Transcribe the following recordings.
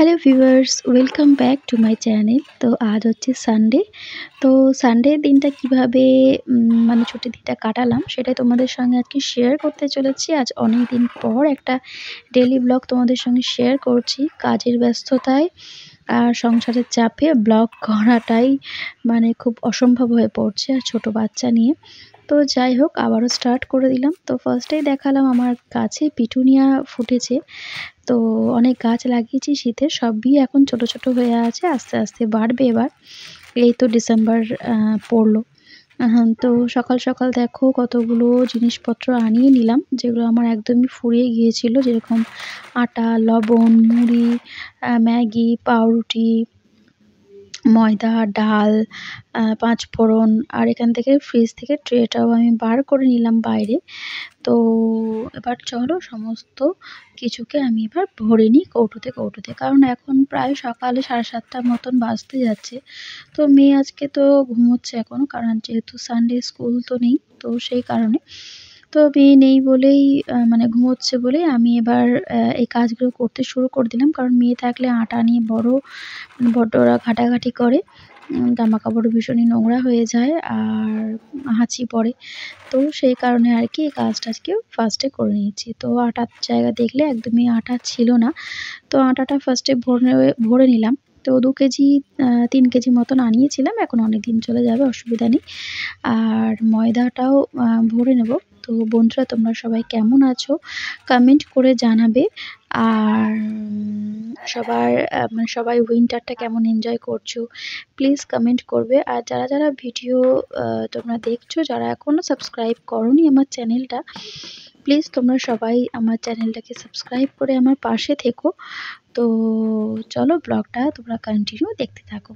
Hello viewers, welcome back to my channel. তো আজ হচ্ছে সানডে। তো সানডে দিনটা কিভাবে মানে ছুটির দিনটা কাটালাম সেটাই তোমাদের সঙ্গে আজকে শেয়ার করতে চলেছি। আজ অনেকদিন পর একটা ডেইলি ব্লগ তোমাদের সঙ্গে শেয়ার করছি। কাজের ব্যস্ততায় আর সংসারের চাপে ব্লগ করাটাই মানে খুব অসম্ভব হয়ে পড়ছে আর ছোট বাচ্চা নিয়ে। তো যাই হোক আবারও স্টার্ট করে দিলাম। তো ফার্স্টেই দেখালাম আমার গাছে পিটুনিয়া ফুটেছে। তো অনেক গাছ লাগিয়েছি শীতের, সবই এখন ছোট, ছোট হয়ে আছে। আস্তে, আস্তে বাড়বে এবার। এই তো ডিসেম্বর পড়লো। তো সকাল, সকাল দেখো কতগুলো জিনিসপত্র আনিয়ে নিলাম, যেগুলো আমার একদমই ফুরিয়ে গিয়েছিল। যেরকম আটা, লবণ, মুড়ি, ম্যাগি, পাউরুটি, ময়দা, ডাল, পাঁচফোড়ন। আর এখান থেকে ফ্রিজ থেকে ট্রেটাও আমি বার করে নিলাম বাইরে। তো এবার চলো সমস্ত কিছুকে আমি এবার ভরে নিই কৌটোতে, কৌটোতে। কারণ এখন প্রায় সকালে 7:30টার মতন বাজতে যাচ্ছে। তো মেয়ে আজকে তো ঘুমোচ্ছে এখনও, কারণ যেহেতু সানডে স্কুল তো নেই, তো সেই কারণে। তো মেয়ে নেই বলেই মানে ঘুমোচ্ছে বলেই আমি এবার এই কাজগুলো করতে শুরু করে দিলাম। কারণ মেয়ে থাকলে আটা নিয়ে বড্ড ওরা ঘাটাঘাটি করে। জামাকাপড় ভীষণই নোংরা হয়ে যায় আর হাঁচি পড়ে। তো সেই কারণে আর কি এই কাজটা আজকে ফার্স্টে করে নিয়েছি। তো আটার জায়গা দেখলে একদমই আটা ছিল না। তো আটাটা ফার্স্টে ভরে নিলাম। তো 2 কেজি 3 কেজি মতন আনিয়েছিলাম। এখন অনেকদিন চলে যাবে, অসুবিধা নেই। আর ময়দাটাও ভরে নেব। তো বন্ধুরা তোমরা সবাই কেমন আছো? কমেন্ট করে জানাবে। আর সবার মানে সবাই উইন্টারটা কেমন এনজয় করছো? প্লিজ কমেন্ট করবে। আর যারা, যারা ভিডিও তোমরা দেখছো, যারা এখনও সাবস্ক্রাইব করোনি আমার চ্যানেলটা, প্লিজ তোমরা সবাই আমার চ্যানেলটাকে সাবস্ক্রাইব করে আমার পাশে থেকো। তো চলো ব্লগটা তোমরা কন্টিনিউ দেখতে থাকো।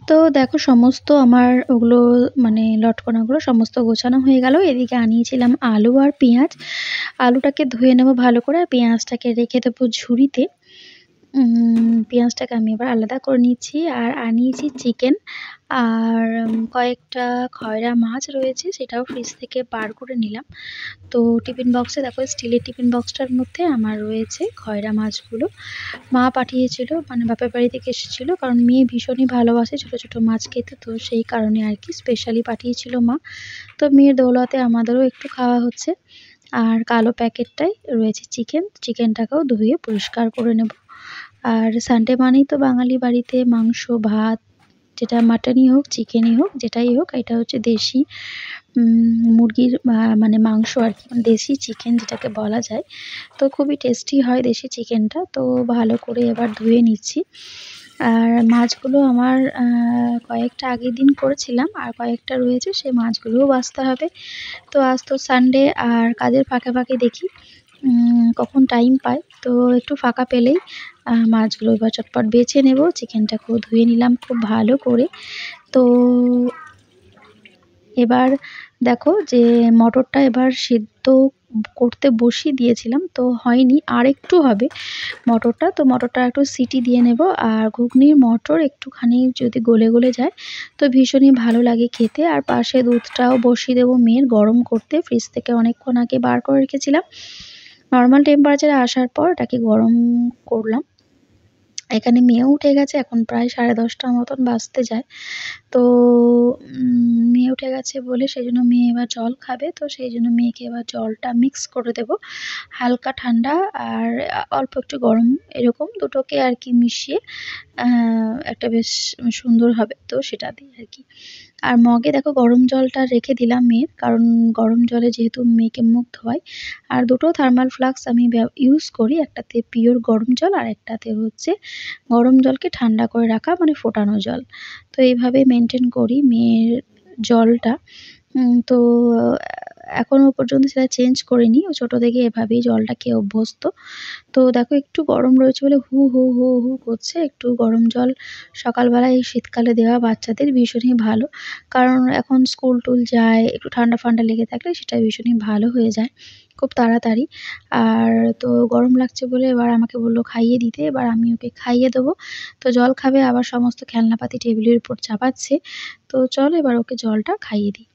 তো দেখো সমস্ত আমার ওগুলো মানে লটকনাগুলো সমস্ত গোছানো হয়ে গেল। এদিকে আনিয়েছিলাম আলু আর পেঁয়াজ। আলুটাকে ধুয়ে নেব ভালো করে, আর পেঁয়াজটাকে রেখে দেবো ঝুড়িতে। পেঁয়াজটাকে আমি এবার আলাদা করে নিচ্ছি। আর নিয়েছি চিকেন আর কয়েকটা খয়রা মাছ রয়েছে, সেটাও ফ্রিজ থেকে বার করে নিলাম। তো টিফিন বক্সে দেখো, স্টিলের টিফিন বক্সটার মধ্যে আমার রয়েছে খয়রা মাছগুলো। মা পাঠিয়েছিল, মানে বাপের বাড়ি থেকে এসেছিলো, কারণ মেয়ে ভীষণই ভালোবাসে ছোট ছোট মাছ খেতে, তো সেই কারণে আর কি স্পেশালি পাঠিয়েছিল মা। তো মেয়ের দৌলতে আমাদেরও একটু খাওয়া হচ্ছে। আর কালো প্যাকেটটাই রয়েছে চিকেন, চিকেনটাকেও ধুয়ে পরিষ্কার করে নেব। আর সানডে মানেই তো বাঙালি বাড়িতে মাংস ভাত, যেটা মাটনই হোক চিকেনই হোক যেটাই হোক, এটা হচ্ছে দেশি মুরগির মানে মাংস আর কি, মানে দেশি চিকেন যেটাকে বলা যায়। তো খুবই টেস্টি হয় দেশি চিকেনটা। তো ভালো করে এবার ধুয়ে নিচ্ছি। আর মাছগুলো আমার কয়েকটা আগের দিন করেছিলাম, আর কয়েকটা রয়েছে, সেই মাছগুলোও বাছতে হবে। তো আজ তো সানডে, আর কাজের ফাঁকে ফাঁকে দেখি কখন টাইম পাই, তো একটু ফাঁকা পেলেই মাছগুলো এবার চটপট বেছে নেব। চিকেনটাকেও ধুয়ে নিলাম খুব ভালো করে। তো এবার দেখো যে মটরটা এবার সিদ্ধ করতে বসিয়ে দিয়েছিলাম, তো হয়নি, আর একটু হবে মটরটা। তো মটরটা একটু সিটি দিয়ে নেব। আর ঘুগনির মটর একটুখানি যদি গলে গলে যায় তো ভীষণই ভালো লাগে খেতে। আর পাশে দুধটাও বসিয়ে দেবো মেয়ের গরম করতে, ফ্রিজ থেকে অনেকক্ষণ আগে বার করে রেখেছিলাম। নর্মাল টেম্পারেচারে আসার পর এটাকে গরম করলাম। এখানে মেয়েও উঠে গেছে, এখন প্রায় 10:30টার মতন বাজতে যায়। তো মেয়ে উঠে গেছে বলে সেজন্য মেয়ে এবার জল খাবে, তো সেই জন্য মেয়েকে এবার জলটা মিক্স করে দেব। হালকা ঠান্ডা আর অল্প একটু গরম, এরকম দুটোকে আর কি মিশিয়ে একটা বেশ সুন্দর হবে, তো সেটা দিই আর কি। আর মগে দেখো গরম জলটা রেখে দিলাম মেয়ের, কারণ গরম জলে যেহেতু মেয়েকে মুখ ধোয়াই। আর দুটো থার্মাল ফ্লাস্ক আমি ইউজ করি, একটাতে পিওর গরম জল আর একটাতে হচ্ছে গরম জলকে ঠান্ডা করে রাখা, মানে ফোটানো জল। তো এইভাবে মেনটেন করি মেয়ের জলটা। তো এখনো পর্যন্ত সেটা চেঞ্জ করিনি, ও ছোটো থেকে এভাবেই জলটা খেয়ে অভ্যস্ত। তো দেখো একটু গরম রয়েছে বলে হু হু হু হু করছে। একটু গরম জল সকালবেলায় এই শীতকালে দেওয়া বাচ্চাদের ভীষণই ভালো, কারণ এখন স্কুল টুল যায়, একটু ঠান্ডা ফান্ডা লেগে থাকলে সেটা ভীষণই ভালো হয়ে যায় খুব তাড়াতাড়ি। আর তো গরম লাগছে বলে এবার আমাকে বললো খাইয়ে দিতে, এবার আমি ওকে খাইয়ে দেবো। তো জল খাবে, আবার সমস্ত খেলনাপাতি টেবিলের উপর চাপাচ্ছে। তো চলো এবার ওকে জলটা খাইয়ে দিই।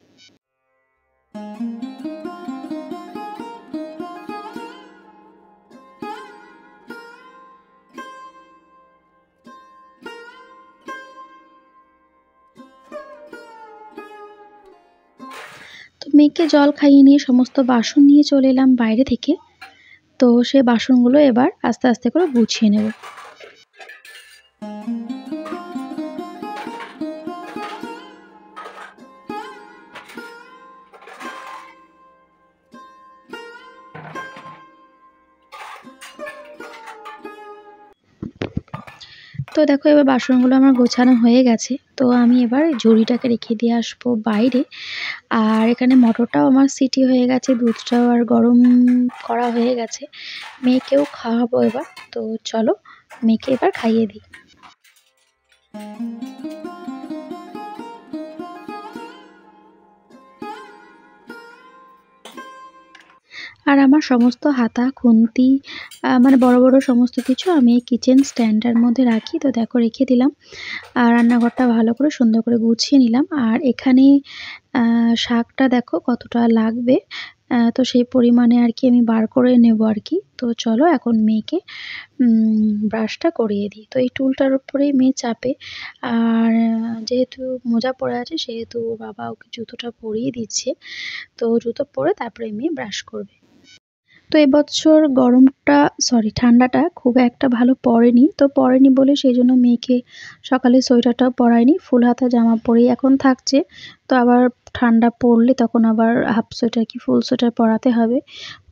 তো মেয়েকে জল খাইয়ে নিয়ে সমস্ত বাসন নিয়ে চলে এলাম বাইরে থেকে। তো সে বাসনগুলো এবার আস্তে আস্তে করে গুছিয়ে নেব। তো দেখো এবার বাসনগুলো আমার গোছানো হয়ে গেছে। তো আমি এবার ঝুড়িটাকে রেখে দিয়ে আসবো বাইরে। আর এখানে মটরটাও আমার সিটি হয়ে গেছে, দুধটাও আর গরম করা হয়ে গেছে, মেয়েকেও খাওয়াবো এবার। তো চলো মেয়েকে এবার খাইয়ে দিই। আর আমার সমস্ত হাতা খুন্তি মানে বড় বড় সমস্ত কিছু আমি এই কিচেন স্ট্যান্ডের মধ্যে রাখি। তো দেখো রেখে দিলাম। আর রান্নাঘরটা ভালো করে সুন্দর করে গুছিয়ে নিলাম। আর এখানে শাকটা দেখো কতটা লাগবে, তো সেই পরিমাণে আর কি আমি বার করে নেব আর কি। তো চলো এখন মেয়েকে ব্রাশটা করিয়ে দিই। তো এই টুলটার উপরেই মেয়ে চাপে। আর যেহেতু মোজা পরে আছে সেহেতু বাবা ওকে জুতোটা পরিয়ে দিচ্ছে। তো জুতো পরে তারপরে মেয়ে ব্রাশ করবে। তো এবছর ঠান্ডাটা খুব একটা ভালো পড়েনি। তো পড়েনি বলে সেইজন্য মেয়েকে সকালে সোয়েটারটাও পরাইনি। ফুল হাতা জামা পরেই এখন থাকছে। তো আবার ঠান্ডা পড়লে তখন আবার হাফ সোয়েটার কি ফুল সোয়েটার পরাতে হবে।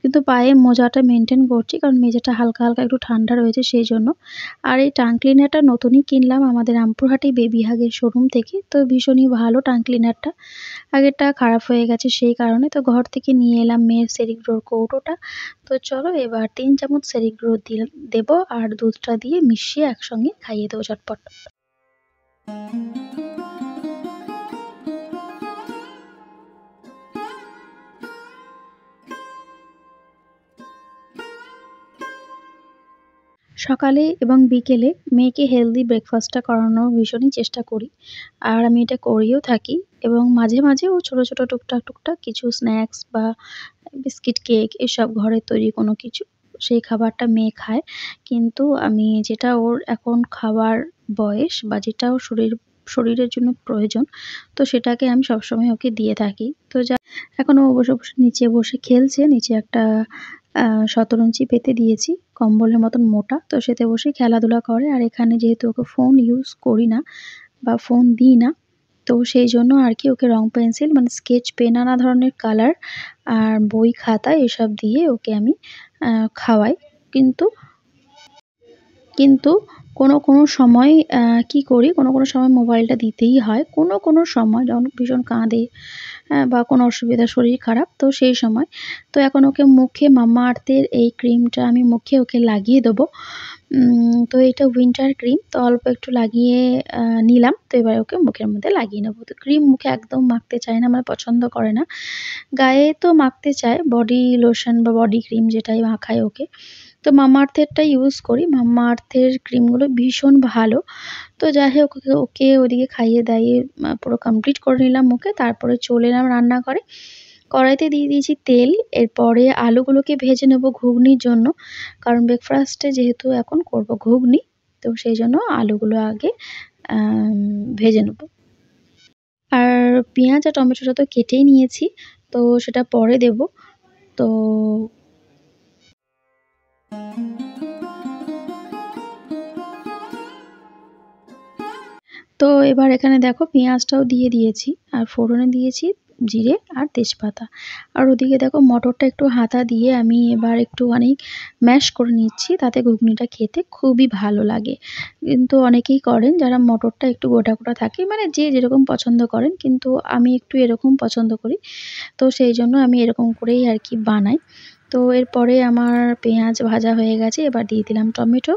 কিন্তু পায়ে মোজাটা মেনটেন করছি, কারণ মেঝেটা হালকা হালকা একটু ঠান্ডা রয়েছে সেই জন্য। আর এই টাং ক্লিনারটা নতুনই কিনলাম আমাদের রামপুরহাটে বেবি হাগের শোরুম থেকে। তো ভীষণই ভালো টাং ক্লিনারটা। আগেরটা খারাপ হয়ে গেছে সেই কারণে। তো ঘর থেকে নিয়ে এলাম মেয়ের সেরিগ্রোর কৌটোটা। তো চলো এবার 3 চামচ সেরিগ্রো দেবো আর দুধটা দিয়ে মিশিয়ে একসঙ্গে খাইয়ে দেবো ঝটপট। সকালে এবং বিকেলে মেয়েকে হেলদি ব্রেকফাস্টটা করানোর ভীষণই চেষ্টা করি। আর আমি এটা করেও থাকি এবং মাঝে, মাঝে ও ছোট, ছোট টুকটাক কিছু স্ন্যাক্স বা বিস্কিট, কেক এসব ঘরের তৈরি কোনো কিছু সেই খাবারটা মেয়ে খায়। কিন্তু আমি যেটা ওর এখন খাওয়ার বয়স বা যেটা ওর শরীরের জন্য প্রয়োজন, তো সেটাকে আমি সবসময় ওকে দিয়ে থাকি। তো এখন ও বসে নিচে বসে খেলছে। নিচে একটা আ শতরঞ্চি পেতে দিয়েছি, কম্বলের মতন মোটা। তো সেতে বসেই খেলাধুলা করে। আর এখানে যেহেতু ওকে ফোন ইউজ করি না বা ফোন দিই না, তো সেইজন্য আরকি ওকে রং পেন্সিল মানে স্কেচ পেন, নানা ধরনের কালার আর বই, খাতা এসব দিয়ে ওকে আমি আ খাওয়াই। কিন্তু কিন্তু কোনো সময় কি করি, কোনো সময় মোবাইলটা দিতেই হয়। কোনো সময় যখন ভীষণ কাঁদে বা কোনো অসুবিধা, শরীর খারাপ, তো সেই সময়। তো এখন ওকে মুখে Mamaearth এর এই ক্রিমটা আমি মুখে ওকে লাগিয়ে দেবো। তো এটা উইন্টার ক্রিম। তো অল্প একটু লাগিয়ে নিলাম। তো এবার ওকে মুখের মধ্যে লাগিয়ে নেবো। তো ক্রিম মুখে একদম মাখতে চায় না, মানে পছন্দ করে না। গায়ে তো মাখতে চায়, বডি লোশন বা বডি ক্রিম যেটাই মাখাই ওকে। তো Mamaearth এরটাই ইউজ করি। Mamaearth এর ক্রিমগুলো ভীষণ ভালো। তো যাই হোক ওকে ওদিকে খাইয়ে-দাইয়ে পুরো কমপ্লিট করে নিলাম ওকে। তারপরে চলে এলাম রান্নাঘরে। কড়াইতে দিয়ে দিয়েছি তেল। এরপরে আলুগুলোকে ভেজে নেবো ঘুগনির জন্য। কারণ ব্রেকফাস্টে যেহেতু এখন করব ঘুগনি, তো সেইজন্য আলুগুলো আগে ভেজে নেবো। আর পেঁয়াজ আর টমেটোটা তো কেটেই নিয়েছি। তো সেটা পরে দেবো। তো তো এবার এখানে দেখো পেঁয়াজটাও দিয়ে দিয়েছি আর ফোড়নে দিয়েছি জিরে আর তেজপাতা। আর ওদিকে দেখো মটরটা একটু হাতা দিয়ে আমি এবার একটুখানি ম্যাশ করে নিচ্ছি, তাতে ঘুগনিটা খেতে খুবই ভালো লাগে। কিন্তু অনেকেই করেন যারা মটরটা একটু গোটা থাকে, মানে যে যেরকম পছন্দ করেন, কিন্তু আমি একটু এরকম পছন্দ করি। তো সেইজন্য আমি এরকম করেই আরকি বানাই। তো এরপরে আমার পেঁয়াজ ভাজা হয়ে গেছে। এবার দিয়ে দিলাম টমেটো।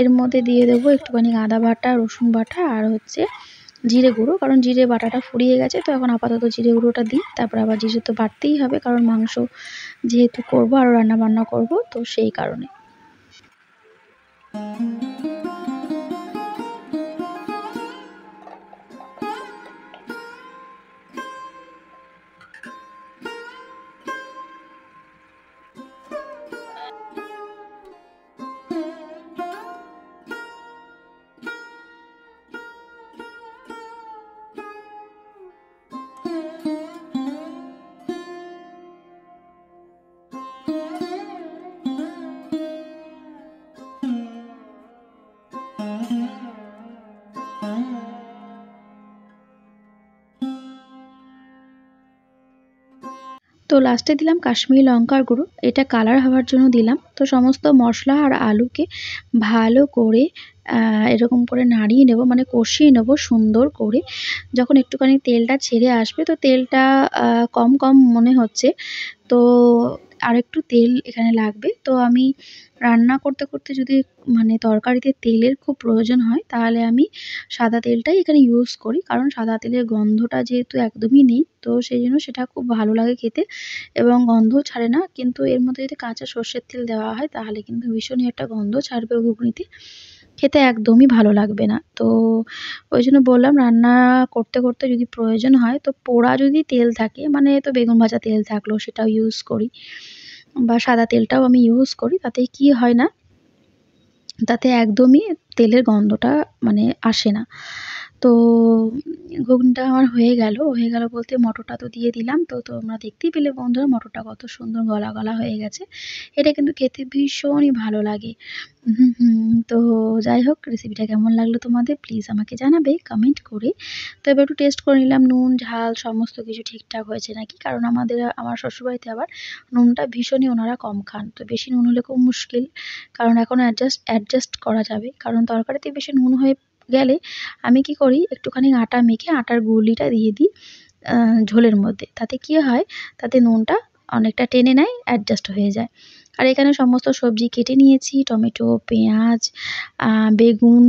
এর মধ্যে দিয়ে দেবো একটুখানি আদা বাটা, রসুন বাটা আর হচ্ছে জিরে গুঁড়ো। কারণ জিরে বাটাটা ফুরিয়ে গেছে, তো এখন আপাতত জিরে গুঁড়োটা দিই। তারপরে আবার জিরে তো বাটতেই হবে, কারণ মাংস যেহেতু করবো, আরও রান্নাবান্না করবো, তো সেই কারণে। তো লাস্টে দিলাম কাশ্মীরি লঙ্কার গুঁড়ো। এটা কালার হওয়ার জন্য দিলাম। তো সমস্ত মশলা আর আলুকে ভালো করে এরকম করে নাড়িয়ে নেবো, মানে কষিয়ে নেবো সুন্দর করে। যখন একটুখানি তেলটা ছেড়ে আসবে, তো তেলটা কম মনে হচ্ছে। তো আরেকটু তেল এখানে লাগবে। তো আমি রান্না করতে যদি মানে তরকারিতে তেলের খুব প্রয়োজন হয়, তাহলে আমি সাদা তেলটাই এখানে ইউজ করি। কারণ সাদা তেলের গন্ধটা যেহেতু একদমই নেই, তো সেইজন্য সেটা খুব ভালো লাগে খেতে এবং গন্ধও ছাড়ে না। কিন্তু এর মধ্যে যদি কাঁচা সর্ষের তেল দেওয়া হয়, তাহলে কিন্তু ভীষণই একটা গন্ধ ছাড়বে ঘুগনিতে। খেতে একদমই ভালো লাগবে না। তো ওইজন্য বললাম রান্না করতে যদি প্রয়োজন হয়, তো পোড়া যদি তেল থাকে, মানে তো বেগুন ভাজা তেল থাকলো সেটাও ইউজ করি বা সাদা তেলটাও আমি ইউজ করি। তাতে কি হয় না, তাতে একদমই তেলের গন্ধটা মানে আসে না। তো ঘুগনিটা আমার হয়ে গেল বলতে মটরটা তো দিয়ে দিলাম। তো তোমরা দেখতেই পেলে বন্ধুরা মটরটা কত সুন্দর গলা হয়ে গেছে। এটা কিন্তু খেতে ভীষণই ভালো লাগে। তো যাই হোক, রেসিপিটা কেমন লাগলো তোমাদের প্লিজ আমাকে জানাবে কমেন্ট করে। তো এবার একটু টেস্ট করে নিলাম নুন, ঝাল সমস্ত কিছু ঠিকঠাক হয়েছে নাকি। কারণ আমার শ্বশুরবাড়িতে আবার নুনটা ভীষণই ওনারা কম খান। তো বেশি নুন হলে খুব মুশকিল। কারণ এখন অ্যাডজাস্ট করা যাবে। কারণ তরকারিতে বেশি নুন হয়ে গেলে আমি কি করি, একটুখানি আটা মেখে আটার গুলিটা দিয়ে দিই আ ঝোলের মধ্যে। তাতে কি হয়, তাতে নুনটা অনেকটা টেনে নেয়, অ্যাডজাস্ট হয়ে যায়। আর এখানে সমস্ত সবজি কেটে নিয়েছি, টমেটো, পেঁয়াজ, বেগুন,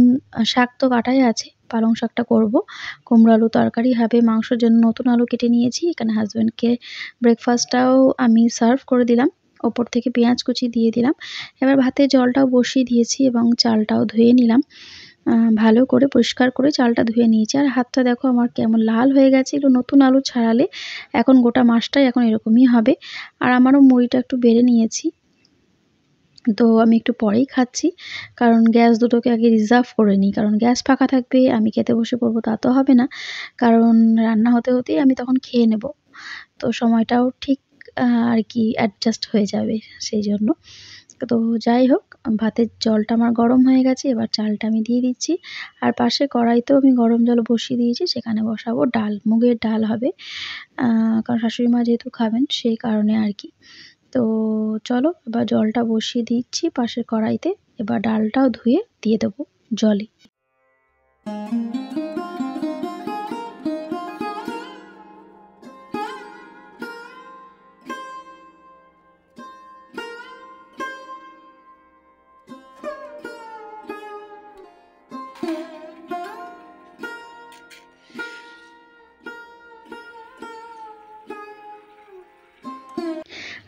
শাক তো কাটাই আছে। পালং শাকটা করব। কুমড়ো আলু তরকারি হবে, মাংসের জন্য নতুন আলু কেটে নিয়েছি। এখানে হাসব্যান্ডকে ব্রেকফাস্টটাও আমি সার্ভ করে দিলাম। ওপর থেকে পেঁয়াজ কুচি দিয়ে দিলাম। এবার ভাতের জলটাও বসিয়ে দিয়েছি এবং চালটাও ধুয়ে নিলাম। ভালো করে পরিষ্কার করে চালটা ধুয়ে নিয়েছি। আর হাতটা দেখো আমার কেমন লাল হয়ে গেছে। একটু নতুন আলু ছাড়ালে এখন গোটা মাছটাই এখন এরকমই হবে। আর আমারও মুড়িটা একটু বেড়ে নিয়েছি। তো আমি একটু পরেই খাচ্ছি, কারণ গ্যাস দুটোকে আগে রিজার্ভ করে নিই। কারণ গ্যাস ফাঁকা থাকবে আমি খেতে বসে পড়বো তা তো হবে না। কারণ রান্না হতে হতেই আমি তখন খেয়ে নেব। তো সময়টাও ঠিক আর কি অ্যাডজাস্ট হয়ে যাবে সেইজন্য। তো যাই হোক, ভাতের জলটা আমার গরম হয়ে গেছে। এবার চালটা আমি দিয়ে দিচ্ছি। আর পাশে কড়াইতেও আমি গরম জল বসিয়ে দিয়েছি, সেখানে বসাবো ডাল। মুগের ডাল হবে। কারণ শাশুড়ি মা যেহেতু খাবেন সেই কারণে আর কি। তো চলো এবার জলটা বসিয়ে দিচ্ছি পাশের কড়াইতে। এবার ডালটাও ধুয়ে দিয়ে দেবো জলে।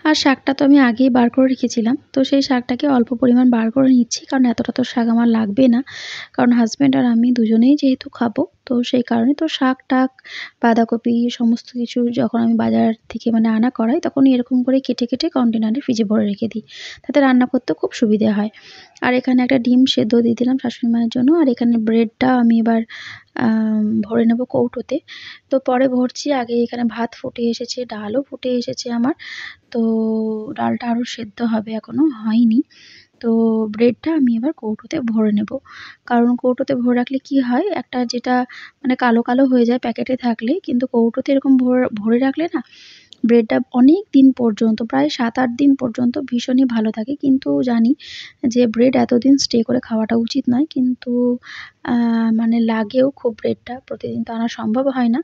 আর শাকটা তো আমি আগেই বার করে রেখেছিলাম। তো সেই শাকটাকে অল্প পরিমাণ বার করে নিচ্ছি, কারণ এতটা তো শাক আমার লাগবে না। কারণ হাসব্যান্ড আর আমি দুজনেই যেহেতু খাবো, তো সেই কারণে তো শাক-টাক, বাঁধাকপি সমস্ত কিছু যখন আমি বাজার থেকে আনা করাই, তখনই এরকম করে কেটে, কেটে কন্টেনারে ফ্রিজে ভরে রেখে দিই। তাতে রান্না করতেও খুব সুবিধে হয়। আর এখানে একটা ডিম সেদ্ধ দিয়ে দিলাম শাশুড়ি মায়ের জন্য। আর এখানে ব্রেডটা আমি এবার ভরে নেব কৌটোতে। তো পরে ভরছি, আগে এখানে ভাত ফুটে এসেছে, ডালও ফুটে এসেছে আমার। তো ডালটা আরও সেদ্ধ হবে, এখনো হয়নি। তো ব্রেডটা আমি এবার কৌটোতে ভরে নেব। কারণ কৌটোতে ভরে রাখলে কি হয়, একটা যেটা কালো, কালো হয়ে যায় প্যাকেটে থাকলে, কিন্তু কৌটোতে এরকম ভরে রাখলে না ব্রেডটা অনেক দিন পর্যন্ত, প্রায় ৭-৮ দিন পর্যন্ত ভীষণই ভালো থাকে। কিন্তু জানি যে ব্রেড এতদিন স্টে করে খাওয়াটা উচিত নয়। কিন্তু লাগেও খুব ব্রেডটা, প্রতিদিন তো আনা সম্ভব হয় না।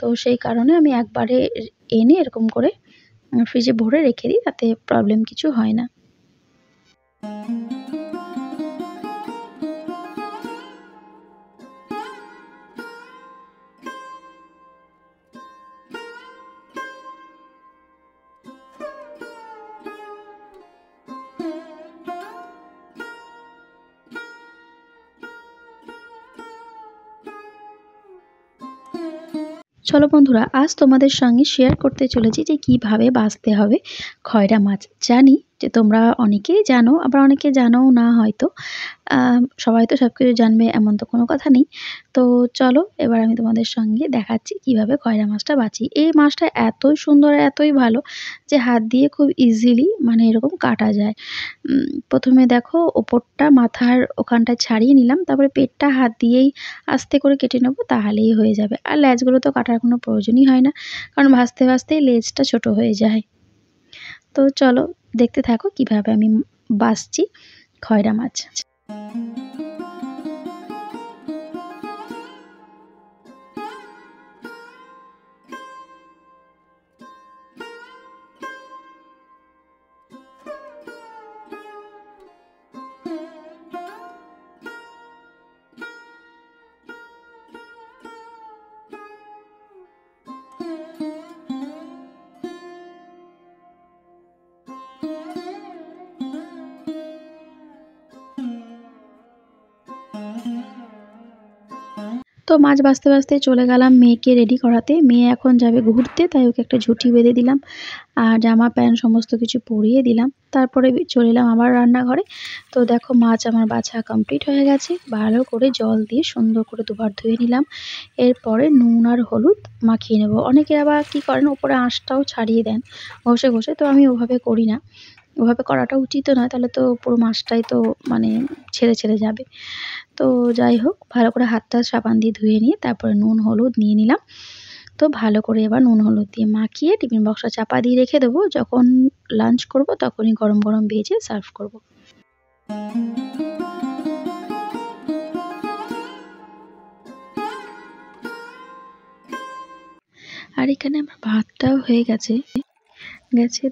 তো সেই কারণে আমি একবারে এনে এরকম করে ফ্রিজে ভরে রেখে দিই, তাতে প্রবলেম কিছু হয় না। চলো বন্ধুরা, আজ তোমাদের সঙ্গে শেয়ার করতে চলেছি যে কিভাবে বাছতে হবে খয়রা মাছ। জানি যে তোমরা অনেকেই জানো, আবার অনেকে জানোও না হয়তো। সবাই তো সবকিছু জানবে এমন তো কোনো কথা নেই। তো চলো এবার আমি তোমাদের সঙ্গে দেখাচ্ছি কিভাবে খয়রা মাছটা বাছি। এই মাছটা এতই সুন্দর, এতই ভালো যে হাত দিয়ে খুব ইজিলি এরকম কাটা যায়। প্রথমে দেখো ওপরটা মাথার ওখানটা ছাড়িয়ে নিলাম, তারপরে পেটটা হাত দিয়েই আস্তে করে কেটে নেব, তাহলেই হয়ে যাবে। আর লেজগুলো তো কাটার কোনো প্রয়োজনই হয় না, কারণ ভাজতে ভাজতেই লেজটা ছোট হয়ে যায়। তো চলো দেখতে থাকো কিভাবে আমি বাছছি খয়রা মাছ। তো মাছ ভাজতে ভাজতেই চলে গেলাম মেয়েকে রেডি করাতে। মেয়ে এখন যাবে ঘুরতে, তাই ওকে একটা ঝুঁটি বেঁধে দিলাম আর জামা প্যান্ট সমস্ত কিছু পরিয়ে দিলাম। তারপরে চলে এলাম আবার রান্নাঘরে। তো দেখো মাছ আমার বাছা কমপ্লিট হয়ে গেছে। ভালো করে জল দিয়ে সুন্দর করে দুবার ধুয়ে নিলাম। এরপরে নুন আর হলুদ মাখিয়ে নেব। অনেকে আবার কী করেন, ওপরে আঁশটাও ছাড়িয়ে দেন ঘষে ঘষে, তো আমি ওভাবে করি না। ওভাবে করাটা উচিতও নয়, তাহলে তো পুরো মাছটাই তো ছেড়ে ছেড়ে যাবে। তো যাই হোক, ভালো করে হাতটা সাবান দিয়ে ধুয়ে নিয়ে তারপরে নুন হলুদ নিয়ে নিলাম। তো ভালো করে এবার নুন হলুদ দিয়ে মাখিয়ে টিফিন বক্সটা চাপা দিয়ে রেখে দেবো। যখন লাঞ্চ করব তখনই গরম গরম ভেজে সার্ভ করব। আর এখানে আমার ভাতটাও হয়ে গেছে।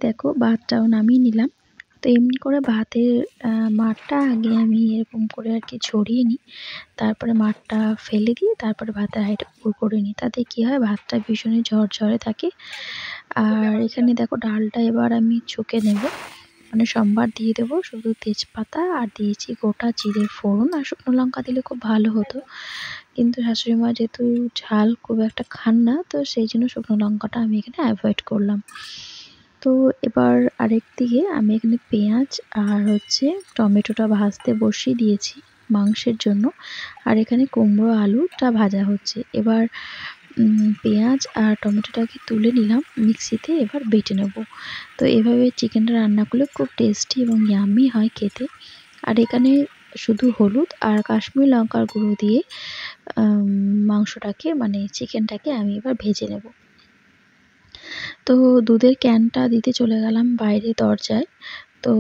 দেখো ভাতটাও নামিয়ে নিলাম। তো এমনি করে ভাতের মাড়টা আগে আমি এরকম করে আর কি ছড়িয়ে নিই। তারপরে মাড়টা ফেলে দিয়ে তারপরে ভাতের হাঁড়িটা উপর করে নিই। তাতে কী হয়, ভাতটা ভীষণই ঝরঝরে থাকে। আর এখানে দেখো ডালটা এবার আমি ছুঁকে নেব। মানে সম্বার দিয়ে দেবো, শুধু তেজপাতা আর দিয়েছি গোটা জিরে ফোড়ন আর শুকনো লঙ্কা দিলে খুব ভালো হতো, কিন্তু শাশুড়ি মা যেহেতু ঝাল খুব একটা খান না, তো সেই জন্য শুকনো লঙ্কাটা আমি এখানে অ্যাভয়েড করলাম। তো এবার আরেক দিকে আমি এখানে পেঁয়াজ আর টমেটোটা ভাজতে বসিয়ে দিয়েছি মাংসের জন্য, আর এখানে কুমড়ো আলুটা ভাজা হচ্ছে। এবার পেঁয়াজ আর টমেটোটাকে তুলে নিলাম মিক্সিতে, এবার বেটে নেব। তো এভাবে চিকেনটা রান্না করলে খুব টেস্টি এবং ইয়াম্মি হয় খেতে। আর এখানে শুধু হলুদ আর কাশ্মীরি লঙ্কার গুঁড়ো দিয়ে মাংসটাকে মানে চিকেনটাকে আমি এবার ভেজে নেব। তো দুধের ক্যানটা দিতে চলে গেলাম বাইরে দরজায়। তো